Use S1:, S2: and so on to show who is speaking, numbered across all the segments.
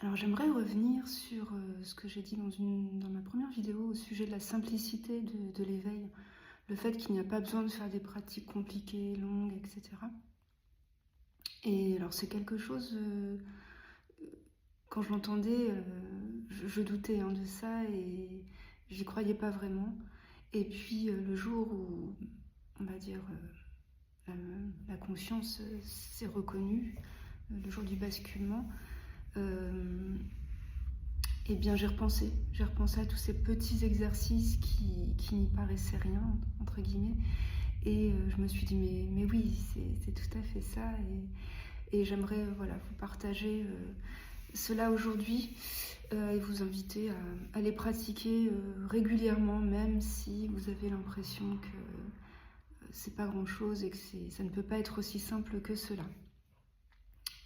S1: Alors j'aimerais revenir sur ce que j'ai dit dans ma première vidéo au sujet de la simplicité de l'éveil, le fait qu'il n'y a pas besoin de faire des pratiques compliquées, longues, etc. Et alors c'est quelque chose, quand je l'entendais, je doutais de ça et j'y croyais pas vraiment. Et puis le jour où, on va dire, la conscience s'est reconnue, le jour du basculement, eh bien j'ai repensé à tous ces petits exercices qui n'y paraissaient rien, entre guillemets, et je me suis dit mais oui, c'est tout à fait ça, et j'aimerais voilà, vous partager cela aujourd'hui, et vous inviter à les pratiquer régulièrement, même si vous avez l'impression que c'est pas grand chose et que ça ne peut pas être aussi simple que cela.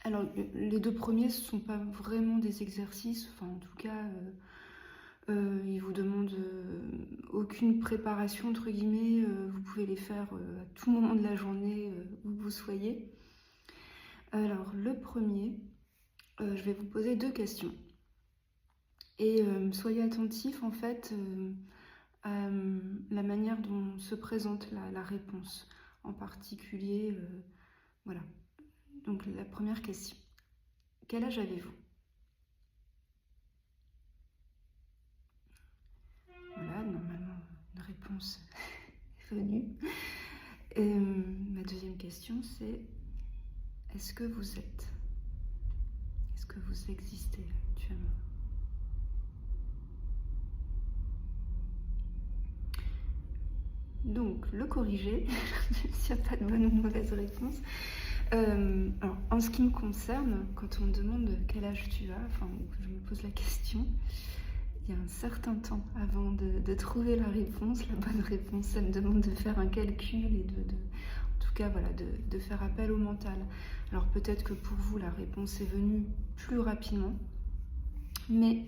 S1: Alors les deux premiers, ce ne sont pas vraiment des exercices, enfin en tout cas ils vous demandent aucune préparation entre guillemets, vous pouvez les faire à tout moment de la journée où vous soyez. Alors le premier, je vais vous poser deux questions et soyez attentifs en fait à la manière dont se présente la réponse, en particulier voilà. Donc la première question, quel âge avez-vous? Voilà, normalement une réponse est venue. Et ma deuxième question, c'est est-ce que vous êtes? Est-ce que vous existez actuellement? Donc, le corriger, s'il n'y a pas de bonne ou de mauvaise réponse. Alors, en ce qui me concerne, quand on me demande quel âge tu as, enfin, je me pose la question, il y a un certain temps avant de trouver la réponse, la bonne réponse. Ça me demande de faire un calcul et en tout cas, voilà, de faire appel au mental. Alors peut-être que pour vous, la réponse est venue plus rapidement, mais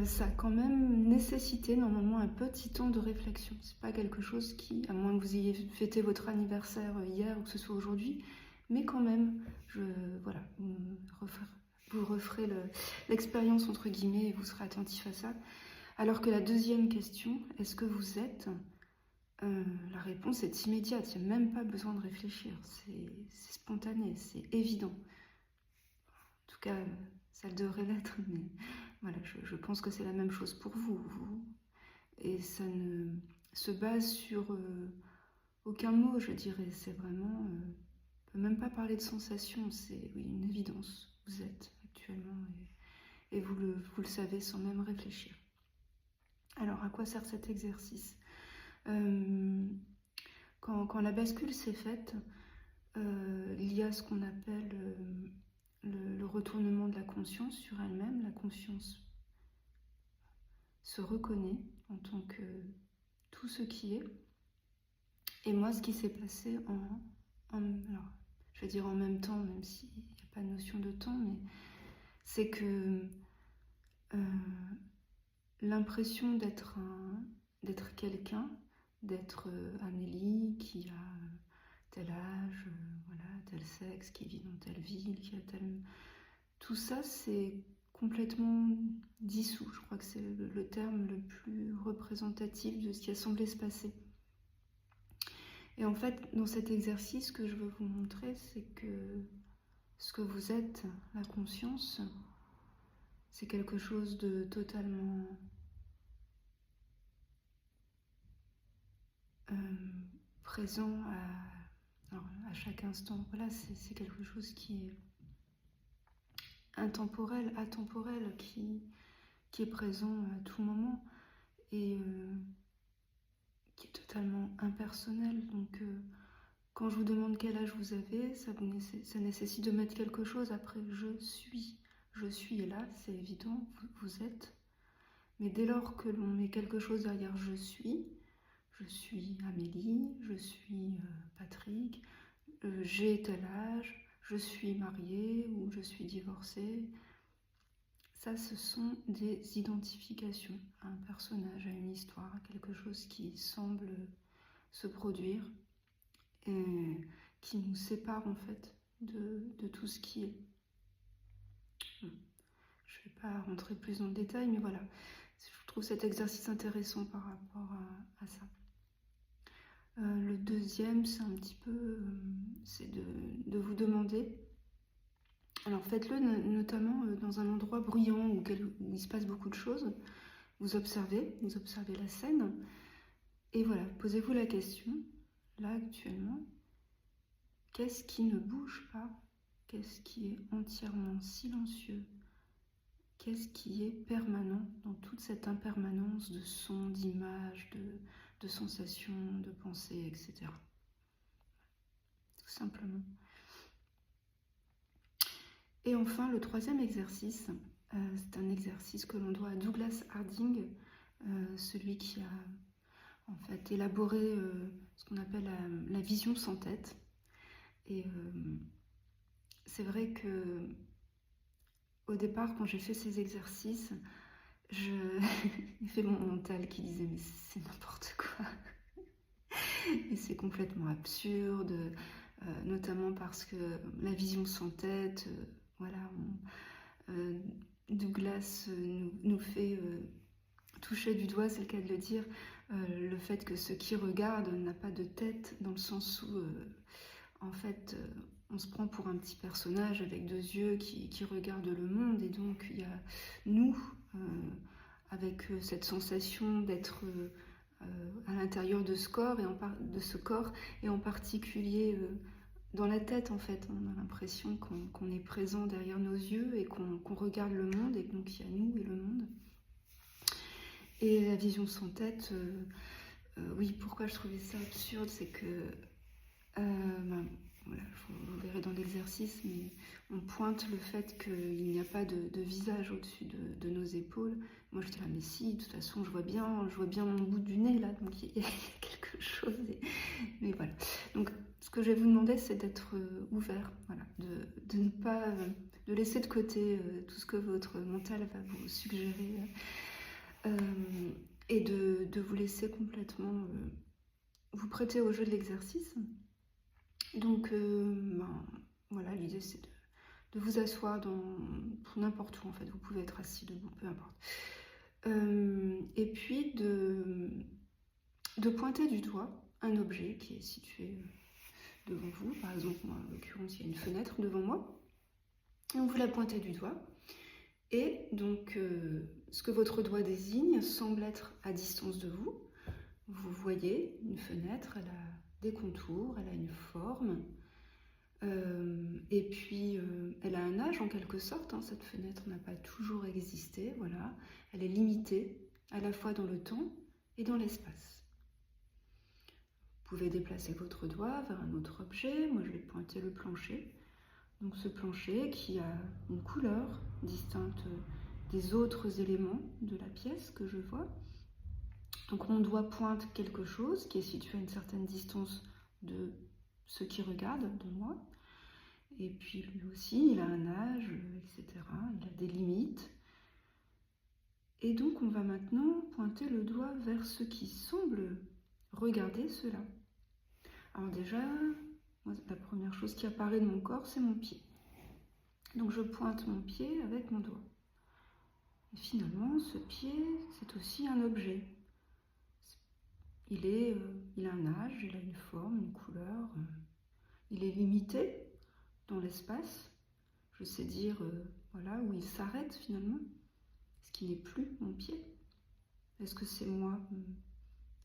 S1: ça a quand même nécessité normalement un petit temps de réflexion. C'est pas quelque chose qui, à moins que vous ayez fêté votre anniversaire hier ou que ce soit aujourd'hui, mais quand même, voilà, vous referez l'expérience entre guillemets et vous serez attentif à ça. Alors que la deuxième question, est-ce que vous êtes, la réponse est immédiate, il n'y a même pas besoin de réfléchir, c'est spontané, c'est évident. En tout cas, ça devrait l'être, mais voilà, je pense que c'est la même chose pour vous. Et ça ne se base sur aucun mot, je dirais. C'est vraiment, on ne peut même pas parler de sensation, c'est oui, une évidence. Vous êtes actuellement et vous le savez sans même réfléchir. Alors, à quoi sert cet exercice? Quand la bascule s'est faite, il y a ce qu'on appelle le retournement de la conscience sur elle-même. La conscience se reconnaît en tant que tout ce qui est. Et moi, ce qui s'est passé alors, je vais dire en même temps, même s'il n'y a pas de notion de temps, mais c'est que l'impression d'être quelqu'un, d'être Amélie qui a tel âge, voilà, tel sexe, qui vit dans telle ville, qui a tel... Tout ça, c'est complètement dissous. Je crois que c'est le terme le plus représentatif de ce qui a semblé se passer. Et en fait, dans cet exercice, ce que je veux vous montrer, c'est que ce que vous êtes, la conscience, c'est quelque chose de totalement présent à chaque instant. Voilà, c'est quelque chose qui est intemporel, atemporel, qui est présent à tout moment et qui est totalement impersonnel. Donc, quand je vous demande quel âge vous avez, ça nécessite de mettre quelque chose après je suis est là, c'est évident, vous êtes. Mais dès lors que l'on met quelque chose derrière je suis Amélie, je suis Patrick, j'ai tel âge, je suis mariée ou je suis divorcée. Ça, ce sont des identifications à un personnage, à une histoire, à quelque chose qui semble se produire et qui nous sépare en fait de tout ce qui est. vais pas rentrer plus dans le détail, mais voilà. Je trouve cet exercice intéressant par rapport à ça. Le deuxième, c'est un petit peu, c'est de vous demander. Alors faites-le notamment dans un endroit bruyant où il se passe beaucoup de choses. Vous observez la scène. Et voilà, posez-vous la question, là actuellement, qu'est-ce qui ne bouge pas? Qu'est-ce qui est entièrement silencieux? Qu'est-ce qui est permanent dans toute cette impermanence de sons, d'images, de sensations, de pensées, etc. Tout simplement. Et enfin, le troisième exercice, c'est un exercice que l'on doit à Douglas Harding, celui qui a en fait élaboré ce qu'on appelle la vision sans tête. Et c'est vrai que au départ, quand j'ai fait ces exercices, j'ai fait mon mental qui disait mais c'est n'importe quoi. Et c'est complètement absurde, notamment parce que la vision sans tête, voilà, Douglas nous fait toucher du doigt, c'est le cas de le dire, le fait que ce qui regarde n'a pas de tête, dans le sens où en fait on se prend pour un petit personnage avec deux yeux qui regarde le monde, et donc il y a nous avec cette sensation d'être à l'intérieur de ce corps, et en particulier dans la tête. En fait, on a l'impression qu'on est présent derrière nos yeux et qu'on regarde le monde, et donc il y a nous et le monde. Et la vision sans tête, oui, pourquoi je trouvais ça absurde, c'est que voilà, vous verrez dans l'exercice, mais on pointe le fait qu'il n'y a pas de visage au-dessus de nos épaules. Moi j'étais là, mais si, de toute façon je vois bien mon bout du nez là, donc il y a quelque chose. Mais voilà. Donc ce que je vais vous demander, c'est d'être ouvert, voilà, de ne pas, de laisser de côté tout ce que votre mental va vous suggérer, et de vous laisser complètement vous prêter au jeu de l'exercice. Donc, voilà, l'idée c'est de vous asseoir pour n'importe où, en fait. Vous pouvez être assis, debout, peu importe. Et puis de pointer du doigt un objet qui est situé devant vous. Par exemple, moi, en l'occurrence, il y a une fenêtre devant moi. Donc, vous la pointez du doigt. Et donc, ce que votre doigt désigne semble être à distance de vous. Vous voyez une fenêtre, elle a des contours, elle a une forme, et puis elle a un âge en quelque sorte, hein. Cette fenêtre n'a pas toujours existé, voilà. Elle est limitée à la fois dans le temps et dans l'espace. Vous pouvez déplacer votre doigt vers un autre objet. Moi je vais pointer le plancher, donc ce plancher qui a une couleur distincte des autres éléments de la pièce que je vois. Donc mon doigt pointe quelque chose qui est situé à une certaine distance de ce qui regarde, de moi. Et puis lui aussi, il a un âge, etc. Il a des limites. Et donc on va maintenant pointer le doigt vers ce qui semble regarder cela. Alors déjà, moi, la première chose qui apparaît de mon corps, c'est mon pied. Donc je pointe mon pied avec mon doigt. Et finalement, ce pied, c'est aussi un objet. Il a un âge, il a une forme, une couleur, il est limité dans l'espace. Je sais dire voilà, où il s'arrête finalement, ce qui n'est plus mon pied. Est-ce que c'est moi?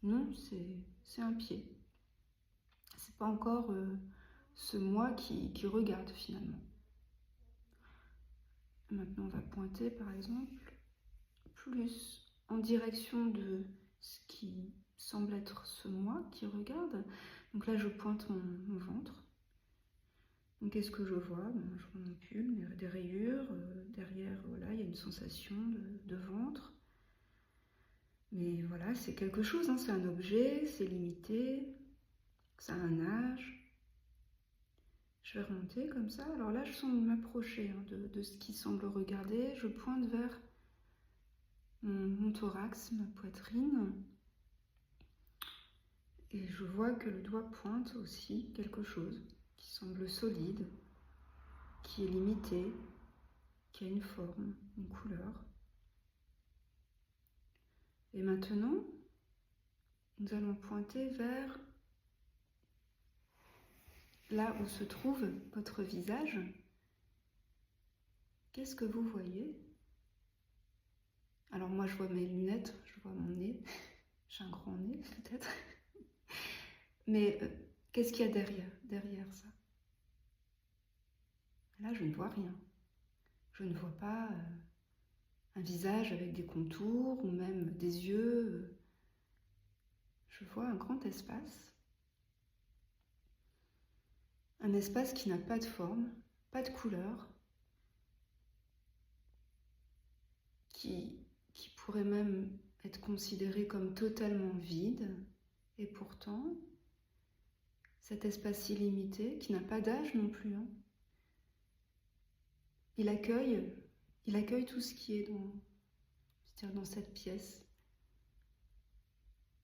S1: Non, c'est un pied. C'est pas encore ce moi qui regarde finalement. Maintenant, on va pointer par exemple plus en direction de ce qui semble être ce moi qui regarde. Donc là, je pointe mon ventre. Donc qu'est-ce que je vois? Je vois mon pull, des rayures, derrière, voilà, il y a une sensation de ventre. Mais voilà, c'est quelque chose, hein, c'est un objet, c'est limité, ça a un âge. Je vais remonter comme ça. Alors là, je sens m'approcher de ce qui semble regarder. Je pointe vers mon thorax, ma poitrine. Et je vois que le doigt pointe aussi quelque chose qui semble solide, qui est limité, qui a une forme, une couleur. Et maintenant, nous allons pointer vers là où se trouve votre visage. Qu'est-ce que vous voyez? Alors moi, je vois mes lunettes, je vois mon nez. J'ai un grand nez, peut-être. Mais qu'est-ce qu'il y a derrière ça? Là, je ne vois rien. Je ne vois pas un visage avec des contours ou même des yeux. Je vois un grand espace. Un espace qui n'a pas de forme, pas de couleur, qui pourrait même être considéré comme totalement vide. Et pourtant, cet espace illimité, qui n'a pas d'âge non plus, hein, il accueille tout ce qui est dans cette pièce.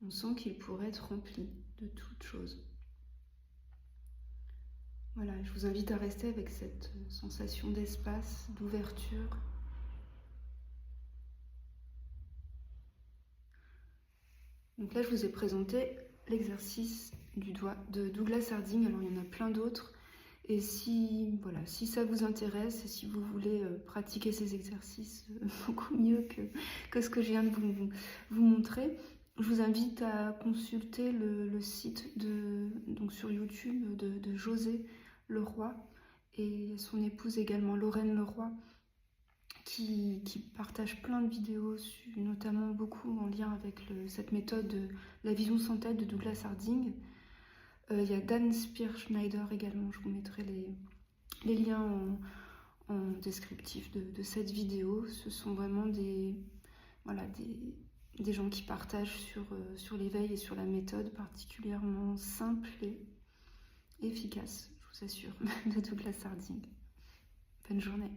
S1: On sent qu'il pourrait être rempli de toutes choses. Voilà, je vous invite à rester avec cette sensation d'espace, d'ouverture. Donc là, je vous ai présenté l'exercice du doigt de Douglas Harding. Alors, il y en a plein d'autres. Et si ça vous intéresse et si vous voulez pratiquer ces exercices beaucoup mieux que ce que je viens de vous montrer, je vous invite à consulter le site donc sur YouTube de José Leroy et son épouse également, Lorraine Leroy, qui partage plein de vidéos, notamment beaucoup en lien avec cette méthode de la vision sans tête de Douglas Harding. Il y a Dan Spearschneider également, je vous mettrai les liens en descriptif de cette vidéo. Ce sont vraiment des gens qui partagent sur l'éveil et sur la méthode particulièrement simple et efficace, je vous assure, de Douglas Harding. Bonne journée.